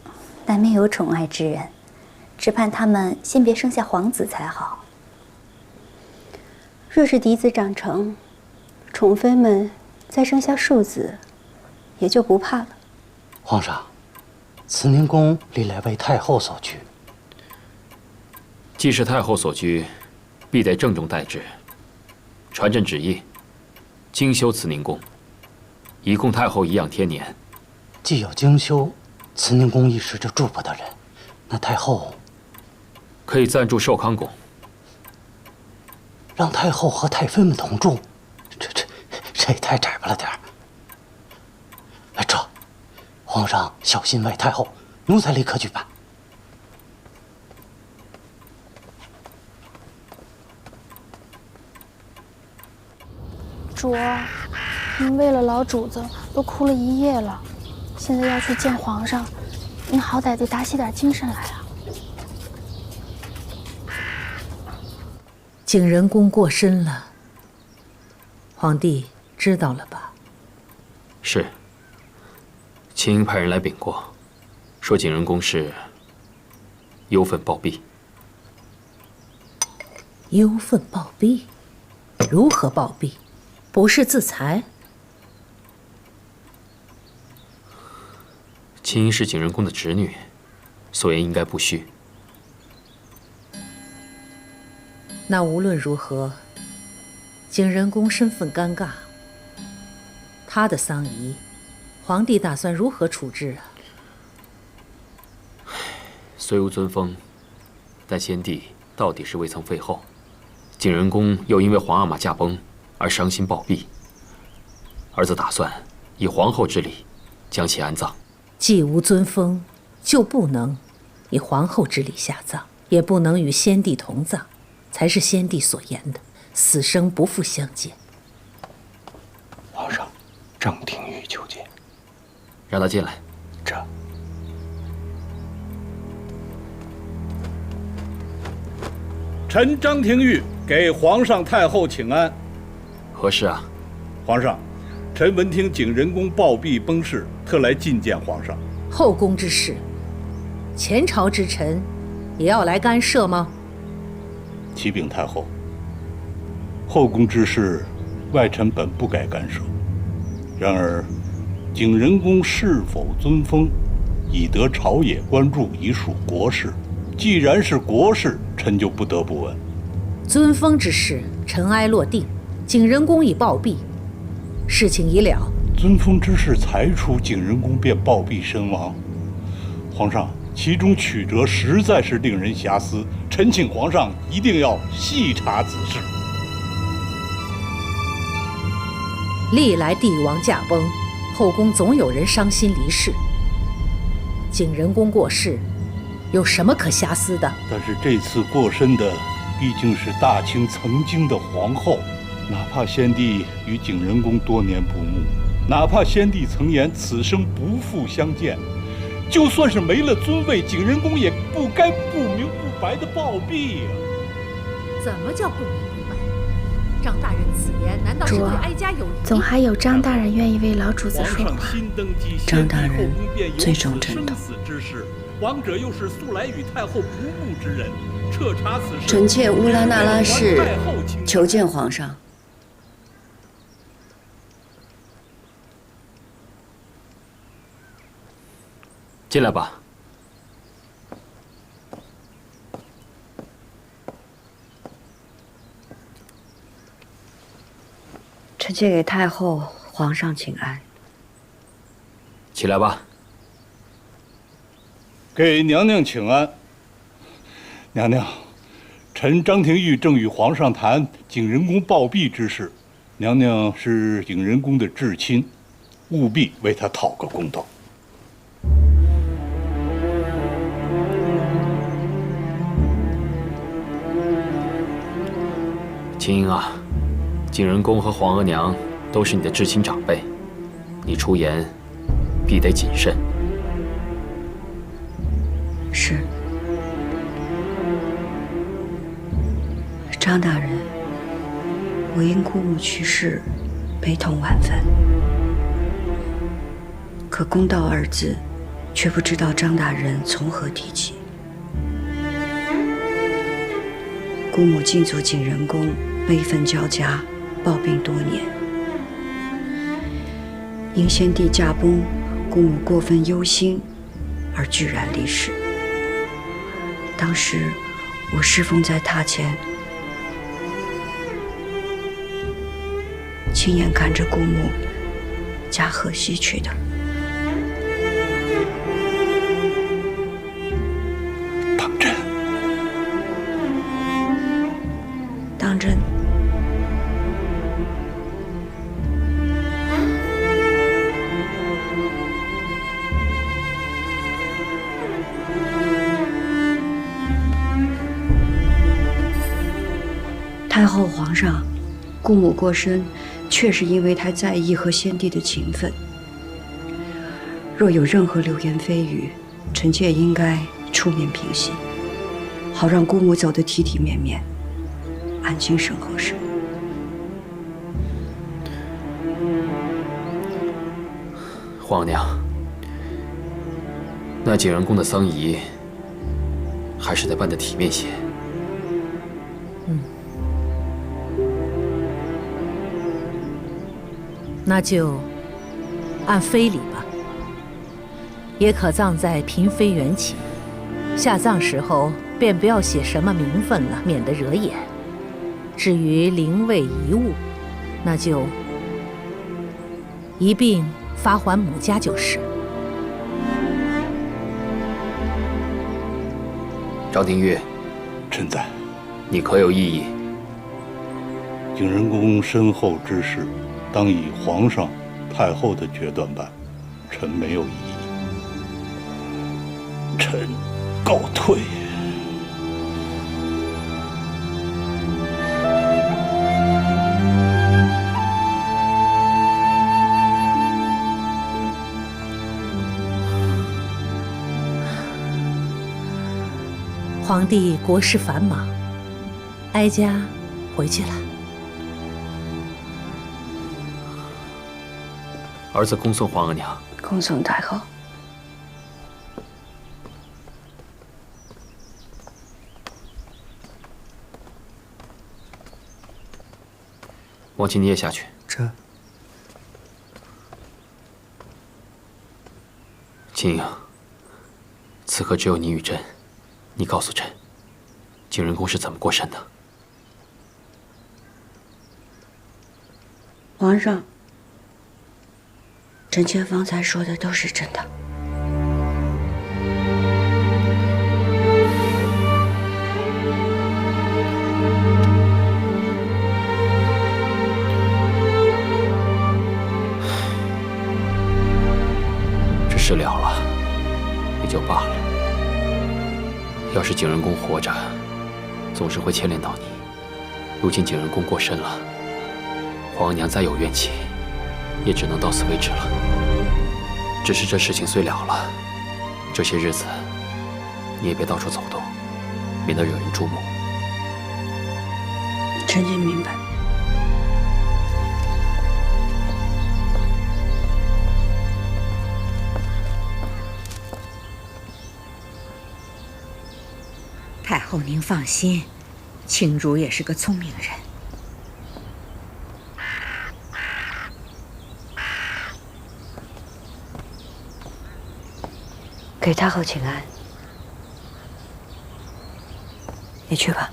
难免有宠爱之人，只盼他们先别生下皇子才好。若是嫡子长成，宠妃们再生下庶子，也就不怕了。皇上，慈宁宫历来为太后所居。既是太后所居，必得郑重待之。传朕旨意，精修慈宁宫，以供太后颐养天年。既有精修，慈宁宫一时就住不得人，那太后可以暂住寿康宫。让太后和太妃们同住，这也太窄巴了点儿。这，皇上小心为太后，奴才立刻去办。主儿，您为了老主子都哭了一夜了，现在要去见皇上，您好歹得打起点精神来啊！景仁公过身了，皇帝知道了吧？是。卿派人来禀过，说景仁公是忧愤暴毙。忧愤暴毙？如何暴毙？不是自裁？卿是景仁公的侄女，所言应该不虚。那无论如何，景仁公身份尴尬，他的丧仪，皇帝打算如何处置啊？虽无尊封，但先帝到底是未曾废后，景仁公又因为皇阿玛驾崩而伤心暴毙，儿子打算以皇后之礼将其安葬。既无尊封，就不能以皇后之礼下葬，也不能与先帝同葬，才是先帝所言的死生不复相见。皇上，张廷玉求见。让他进来。这。臣张廷玉给皇上太后请安。何事啊？皇上，臣闻听景仁宫暴毙崩逝，特来觐见皇上。后宫之事，前朝之臣也要来干涉吗？启禀太后，后宫之事，外臣本不该干涉。然而，景仁宫是否尊封，已得朝野关注，已属国事。既然是国事，臣就不得不问。尊封之事，尘埃落定，景仁宫已暴毙，事情已了。尊封之事才出，景仁宫便暴毙身亡。皇上，其中曲折实在是令人遐思，臣请皇上一定要细查此事。历来帝王驾崩，后宫总有人伤心离世。景仁宫过世，有什么可遐思的？但是这次过身的毕竟是大清曾经的皇后，哪怕先帝与景仁宫多年不睦，哪怕先帝曾言此生不复相见，就算是没了尊位，景仁宫也不该不明不白的暴毙呀！怎么叫不明不白？张大人此言难道是对哀家有疑？总还有张大人愿意为老主子说话。张大人最重朕的。王者又是素来与太后不睦之人，彻查此事。臣妾乌拉那拉氏求见皇上。进来吧。臣妾给太后、皇上请安。起来吧。给娘娘请安。娘娘，臣张廷玉正与皇上谈景仁宫暴毙之事，娘娘是景仁宫的至亲，务必为他讨个公道。青英啊，景仁宫和皇额娘都是你的至亲长辈，你出言必得谨慎。是。张大人，我因姑母去世，悲痛万分。可公道二字，却不知道张大人从何提起。姑母进祖景仁宫，悲愤交加，抱病多年。因先帝驾崩，姑母过分忧心，而居然离世。当时我侍奉在榻前，亲眼看着姑母驾鹤西去的。当真？当真。太后、皇上，姑母过身，确是因为她在意和先帝的情分。若有任何流言蜚语，臣妾应该出面平息，好让姑母走得体体面面，安心身后事。皇娘，那景仁宫的丧仪还是得办得体面些。那就按非礼吧，也可葬在嫔妃园寝。下葬时候便不要写什么名分了，免得惹眼。至于灵位遗物，那就一并发还母家就是。张廷玉，臣在。你可有异议？景仁宫身后之事，当以皇上、太后的决断办，臣没有异议。臣告退。皇帝国事繁忙，哀家回去了。儿子恭送皇额娘。恭送太后。王亲，你也下去。这。秦英，此刻只有你与朕。你告诉朕，景仁宫是怎么过身的？皇上，臣妾方才说的都是真的。这事了了，也就罢了。要是景仁宫活着，总是会牵连到你。如今景仁宫过身了，皇额娘再有怨气，也只能到此为止了。只是这事情虽了了，这些日子你也别到处走动，免得惹人注目。臣妾明白。太后，您放心，青竹也是个聪明人。给太后请安。你去吧。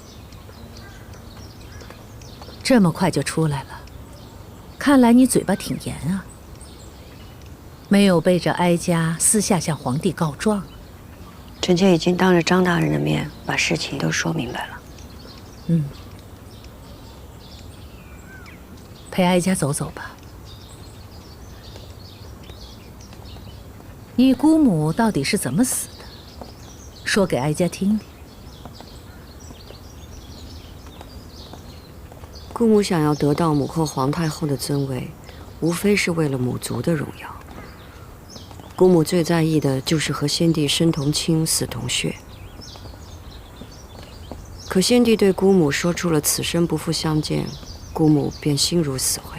这么快就出来了，看来你嘴巴挺严啊，没有背着哀家私下向皇帝告状。臣妾已经当着张大人的面把事情都说明白了。陪哀家走走吧。你姑母到底是怎么死的？说给哀家听听。姑母想要得到母后皇太后的尊位，无非是为了母族的荣耀。姑母最在意的就是和先帝生同亲，死同血。可先帝对姑母说出了此生不复相见，姑母便心如死灰。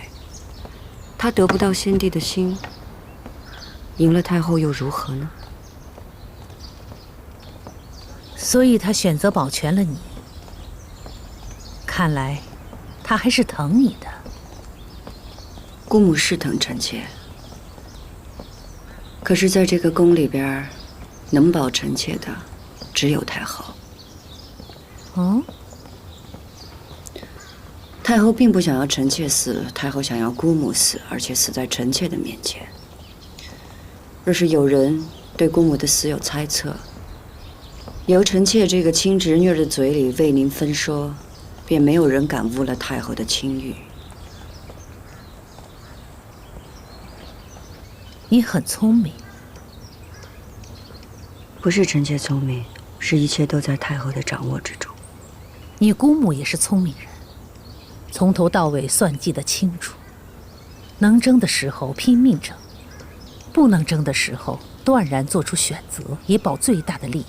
她得不到先帝的心，赢了太后又如何呢？所以她选择保全了你。看来，她还是疼你的。姑母是疼臣妾。可是，在这个宫里边，能保臣妾的只有太后。太后并不想要臣妾死，太后想要姑母死，而且死在臣妾的面前。若是有人对姑母的死有猜测，由臣妾这个亲侄女的嘴里为您分说，便没有人敢污了太后的清誉。你很聪明。不是臣妾聪明，是一切都在太后的掌握之中。你姑母也是聪明人，从头到尾算计得清楚，能争的时候拼命争，不能争的时候断然做出选择，以保最大的利益。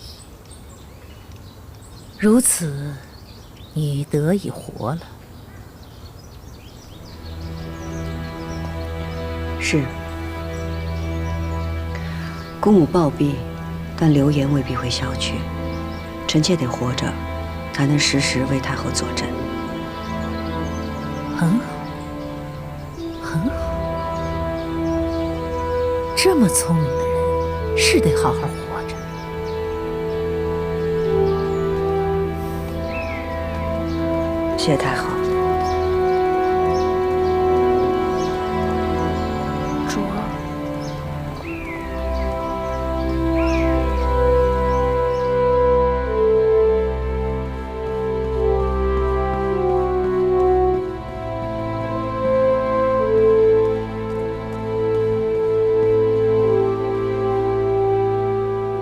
如此，你得以活了。是。姑母暴毙，但流言未必会消去。臣妾得活着，才能时时为太后坐镇。很好，很好。这么聪明的人，是得好好活着。谢太后。主儿。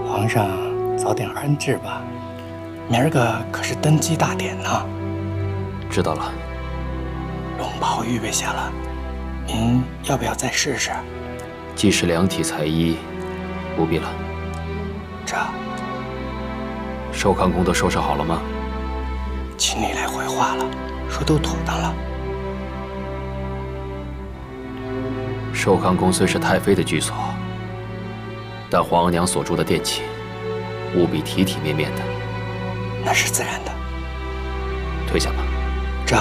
皇上早点安置吧。明儿个可是登基大典呢。知道了。龙袍预备下了，您要不要再试试？既是量体裁衣，不必了。这寿康宫都收拾好了吗？秦理来回话了，说都妥当了。寿康宫虽是太妃的居所，但皇额娘所住的殿寝，务必体体面面的。那是自然的。退下吧。这。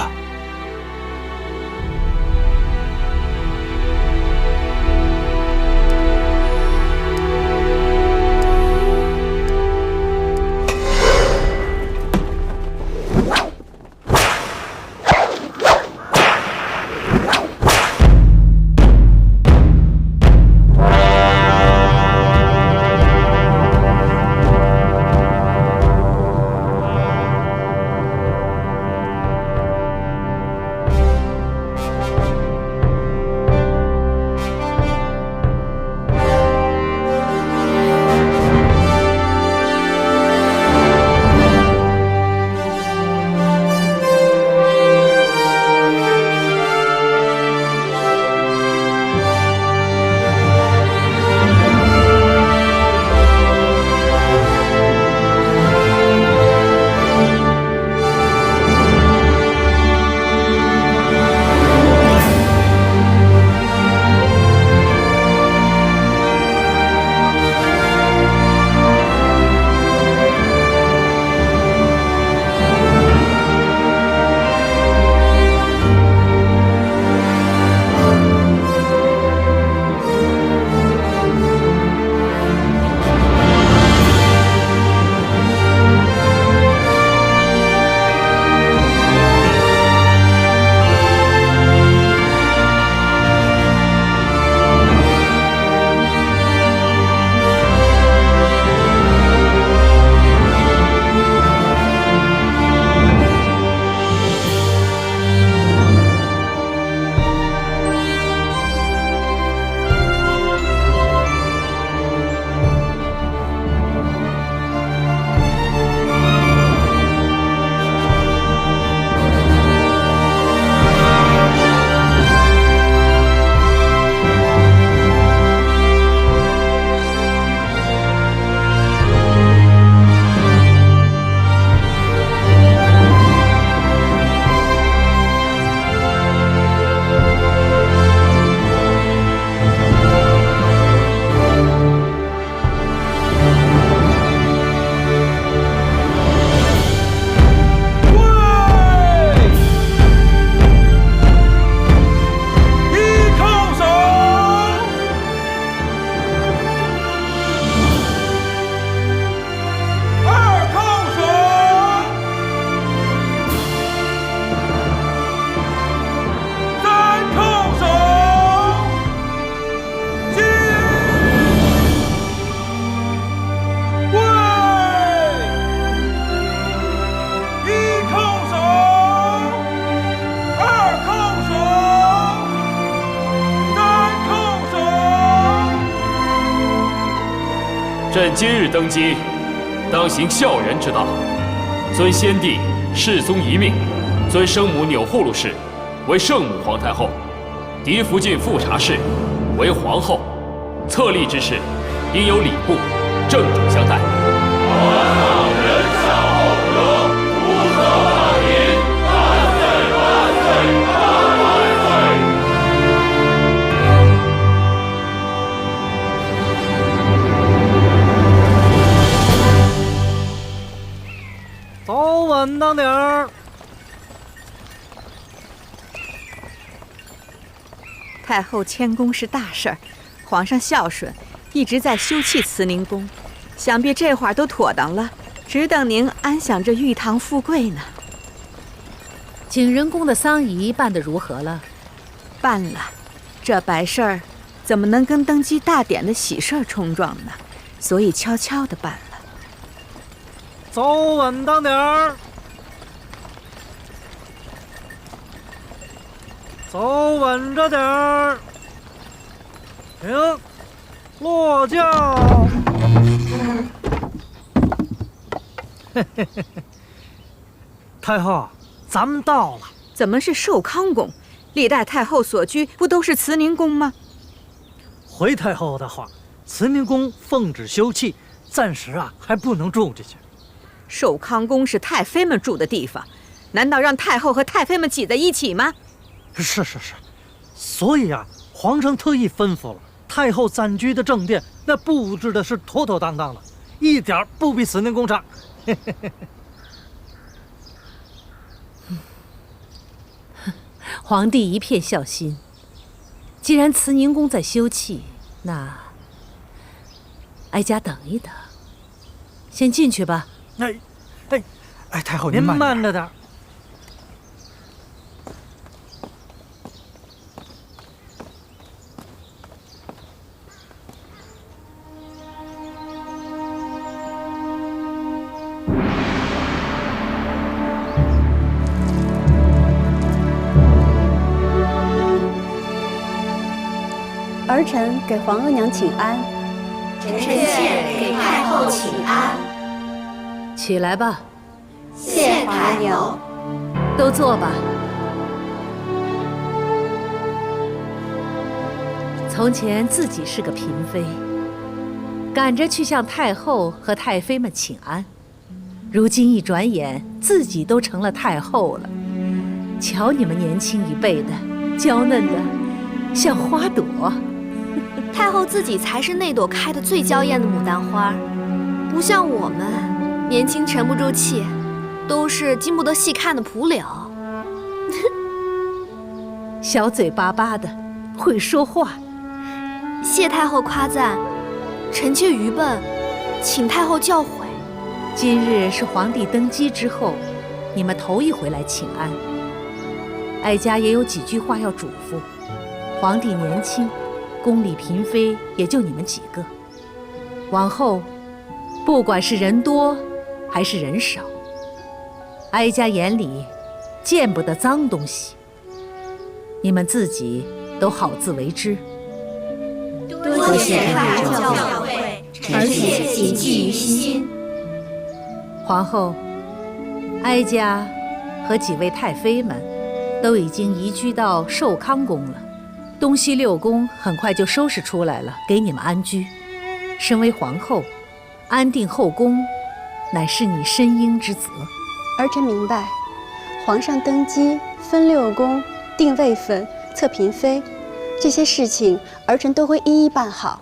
朕今日登基，当行孝仁之道，尊先帝世宗遗命，尊生母钮祜禄氏为圣母皇太后，嫡福晋富察氏为皇后。册立之事，应有礼部，郑重相待。早晚当点儿。太后迁宫是大事儿，皇上孝顺，一直在修葺慈宁宫，想必这会儿都妥当了，只等您安享这玉堂富贵呢。景仁宫的丧仪办得如何了？办了，这白事儿怎么能跟登基大典的喜事儿冲撞呢？所以悄悄地办了。早晚当点儿。早晚着点儿。停，落轿。太后，咱们到了。怎么是寿康宫？历代太后所居不都是慈宁宫吗？回太后的话，慈宁宫奉旨休憩，暂时还不能住进去。寿康宫是太妃们住的地方，难道让太后和太妃们挤在一起吗？是，所以皇上特意吩咐了，太后暂居的正殿那布置的是妥妥当当的，一点不比慈宁宫差。皇帝一片孝心。既然慈宁宫在休憩，那哀家等一等，先进去吧。太后您慢着点。儿臣给皇额娘请安。臣妾给太后请安。起来吧。谢太后。都坐吧。从前自己是个嫔妃，赶着去向太后和太妃们请安，如今一转眼自己都成了太后了。瞧你们年轻一辈的，娇嫩的像花朵。太后自己才是那朵开得最娇艳的牡丹花，不像我们年轻沉不住气，都是经不得细看的蒲柳。小嘴巴巴的，会说话。谢太后夸赞，臣妾愚笨，请太后教诲。今日是皇帝登基之后，你们头一回来请安，哀家也有几句话要嘱咐。皇帝年轻，宫里嫔妃也就你们几个，往后不管是人多还是人少，哀家眼里见不得脏东西，你们自己都好自为之。多谢太后教诲，臣妾谨记于心。皇后，哀家和几位太妃们都已经移居到寿康宫了，东西六宫很快就收拾出来了，给你们安居。身为皇后，安定后宫乃是你身应之责。儿臣明白，皇上登基分六宫、定位分、册嫔妃，这些事情儿臣都会一一办好。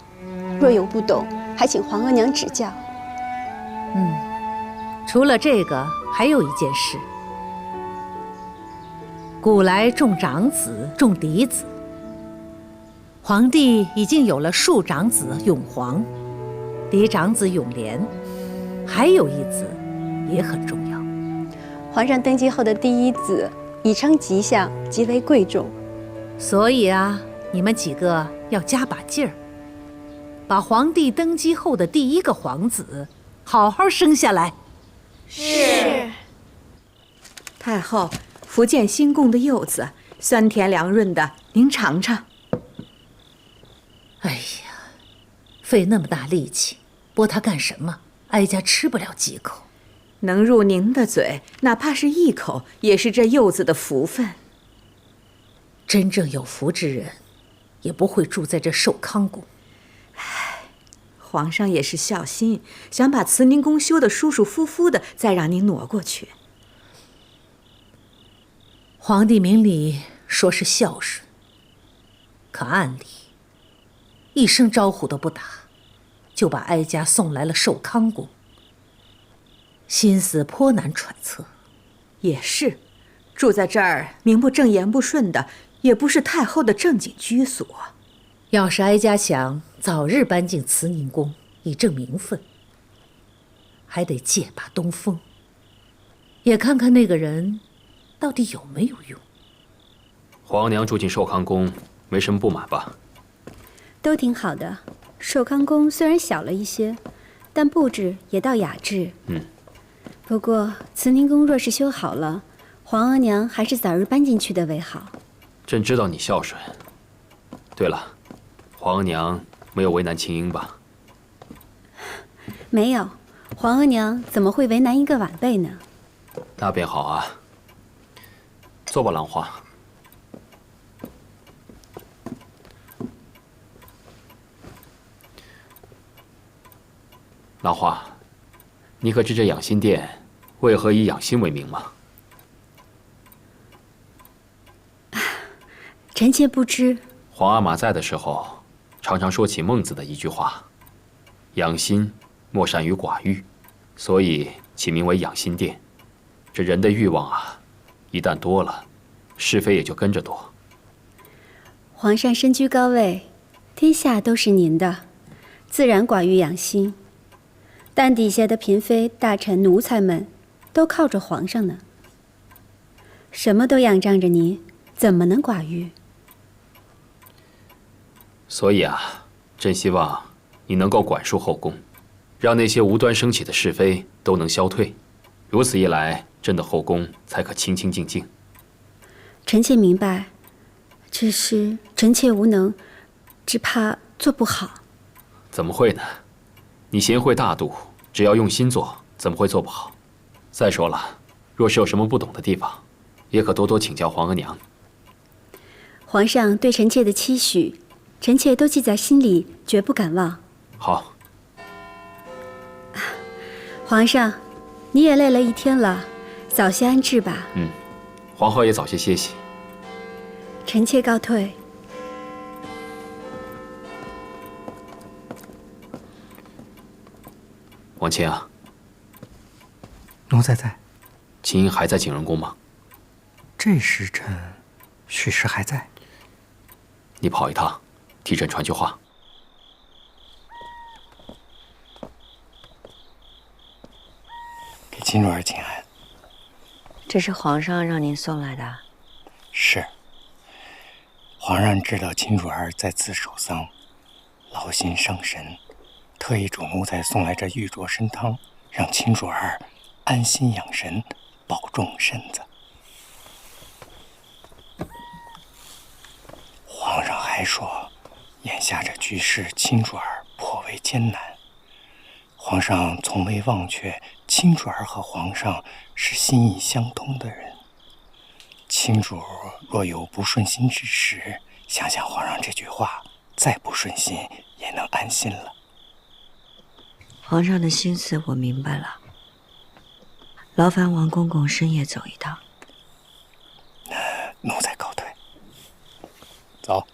若有不懂，还请皇额娘指教。除了这个，还有一件事。古来重长子，重嫡子。皇帝已经有了庶长子永璜，嫡长子永琏，还有一子也很重要。皇上登基后的第一子已称吉祥，极为贵重。所以你们几个要加把劲儿，把皇帝登基后的第一个皇子好好生下来。是。太后，福建新贡的柚子酸甜凉润的，您尝尝。哎呀，费那么大力气剥它干什么？哀家吃不了几口。能入您的嘴，哪怕是一口，也是这柚子的福分。真正有福之人，也不会住在这寿康宫。皇上也是孝心，想把慈宁宫修得舒舒服服的，再让您挪过去。皇帝明里说是孝顺，可暗里一声招呼都不打，就把哀家送来了寿康宫，心思颇难揣测。也是，住在这儿名不正言不顺的，也不是太后的正经居所。要是哀家想早日搬进慈宁宫以正名分，还得借把东风，也看看那个人到底有没有用。皇娘住进寿康宫，没什么不满吧？都挺好的。寿康宫虽然小了一些，但布置也倒雅致。不过慈宁宫若是修好了，皇额娘还是早日搬进去的为好。朕知道你孝顺。对了，皇额娘没有为难青英吧？没有，皇额娘怎么会为难一个晚辈呢？那便好啊。坐吧，兰花。兰花，你可知这养心殿为何以养心为名吗？臣妾不知。皇阿玛在的时候，常常说起孟子的一句话：“养心莫善于寡欲”，所以起名为养心殿。这人的欲望啊，一旦多了，是非也就跟着多。皇上身居高位，天下都是您的，自然寡欲养心。但底下的嫔妃、大臣、奴才们，都靠着皇上呢，什么都仰仗着您，怎么能寡欲？所以啊，朕希望你能够管束后宫，让那些无端升起的是非都能消退。如此一来，朕的后宫才可清清静静。臣妾明白，只是臣妾无能，只怕做不好。怎么会呢？你贤惠大度，只要用心做，怎么会做不好？再说了，若是有什么不懂的地方，也可多多请教皇额娘。皇上对臣妾的期许，臣妾都记在心里，绝不敢忘。好。皇上，你也累了一天了，早些安置吧。皇后也早些歇息。臣妾告退。王卿啊，奴才在。秦英还在景仁宫吗？这时辰，许是还在。你跑一趟，替朕传句话。给秦主儿请安。这是皇上让您送来的。是。皇上知道秦主儿在此守丧，劳心伤神，特意嘱奴才送来这玉镯参汤，让秦主儿安心养神，保重身子。皇上还说，眼下这局势，秦主儿颇为艰难。皇上从未忘却秦主儿和皇上是心意相通的人。秦主若有不顺心之时，想想皇上这句话，再不顺心也能安心了。皇上的心思我明白了，劳烦王公公深夜走一趟。奴才告退。走。